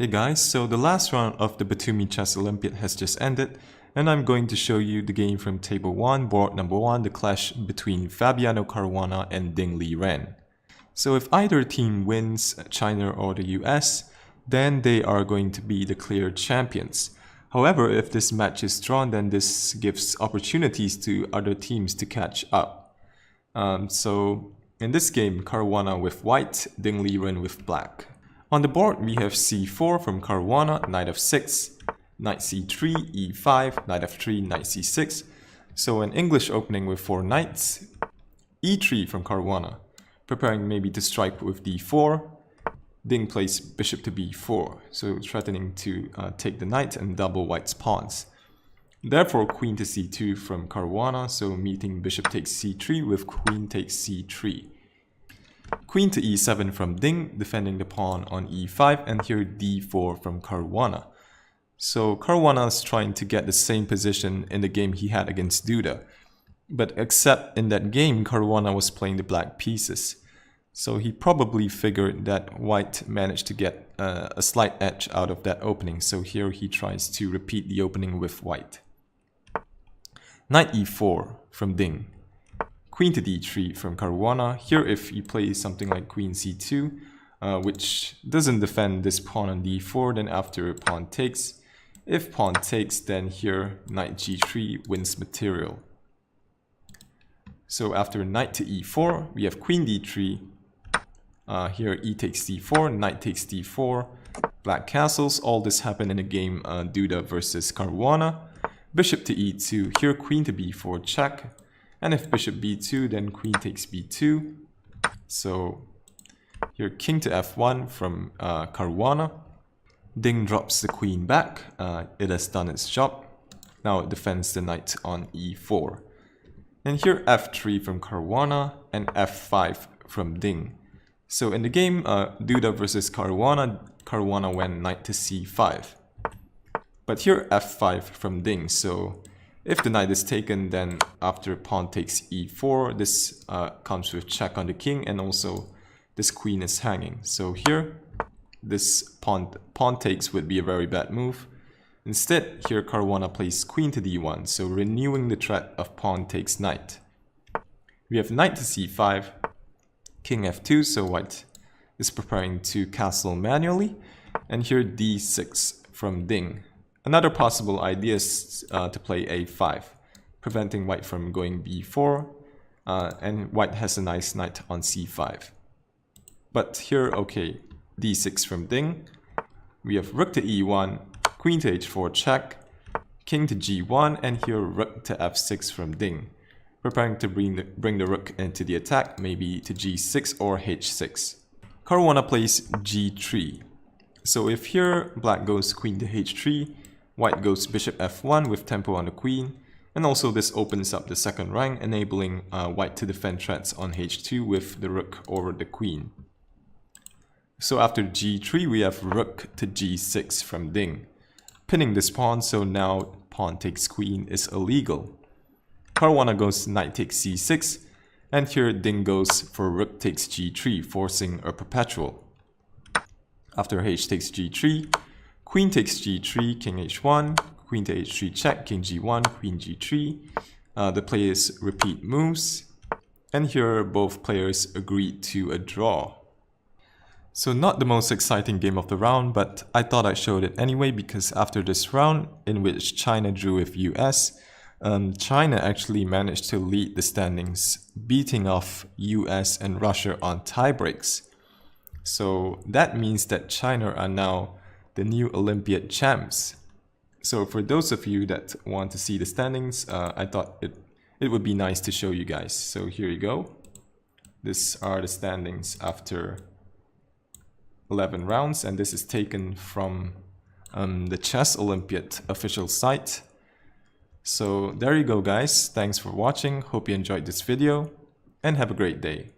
Hey guys, so the last round of the Batumi Chess Olympiad has just ended, and I'm going to show you the game from table 1, board number 1, the clash between Fabiano Caruana and Liren. So if either team wins, China or the US, then they are going to be the clear champions. However, if this match is drawn, then this gives opportunities to other teams to catch up. So in this game, Caruana with white, Liren with black. On the board, we have c4 from Caruana, knight f6, knight c3, e5, knight f3, knight c6. So an English opening with 4 knights. e3 from Caruana, preparing maybe to strike with d4. Ding plays bishop to b4, so threatening to take the knight and double white's pawns. Therefore, queen to c2 from Caruana, so meeting bishop takes c3 with queen takes c3. Queen to e7 from Ding, defending the pawn on e5, and here d4 from Caruana. So Caruana is trying to get the same position in the game he had against Duda. But except in that game, Caruana was playing the black pieces. So he probably figured that white managed to get a slight edge out of that opening. So here he tries to repeat the opening with white. Knight e4 from Ding. Queen to d3 from Caruana. Here if he plays something like queen c2, which doesn't defend this pawn on d4, then after pawn takes. If pawn takes, then here knight g3 wins material. So after knight to e4, we have queen d3. Here e takes d4, knight takes d4, black castles. All this happened in the game Duda versus Caruana. Bishop to e2, here queen to b4 check. And if bishop b2, then queen takes b2. So here king to f1 from Caruana. Ding drops the queen back. It has done its job. Now it defends the knight on e4. And here f3 from Caruana and f5 from Ding. So in the game Duda versus Caruana, Caruana went knight to c5. But here f5 from Ding. So if the knight is taken, then after pawn takes e4, this comes with check on the king, and also this queen is hanging. So here, this pawn takes would be a very bad move. Instead, here Caruana plays queen to d1, so renewing the threat of pawn takes knight. We have knight to c5, king f2, so white is preparing to castle manually, and here d6 from Ding. Another possible idea is to play a5, preventing white from going b4, and white has a nice knight on c5. But here, okay, d6 from Ding. We have rook to e1, queen to h4 check, king to g1, and here rook to f6 from Ding, preparing to bring the rook into the attack, maybe to g6 or h6. Caruana plays g3. So if here black goes queen to h3, white goes bishop f1 with tempo on the queen, and also this opens up the second rank, enabling white to defend threats on h2 with the rook or the queen. So after g3, we have rook to g6 from Ding, pinning this pawn, so now pawn takes queen is illegal. Caruana goes knight takes c6, and here Ding goes for rook takes g3, forcing a perpetual. After h takes g3, queen takes g3, king h1, queen to h3 check, king g1, queen g3. The players repeat moves, and here both players agreed to a draw. So not the most exciting game of the round, but I thought I showed it anyway because after this round, in which China drew with US, China actually managed to lead the standings, beating off US and Russia on tiebreaks. So that means that China are now the new Olympiad champs. So for those of you that want to see the standings, I thought it would be nice to show you guys. So here you go. These are the standings after 11 rounds, and this is taken from the Chess Olympiad official site. So there you go guys, thanks for watching, hope you enjoyed this video, and have a great day.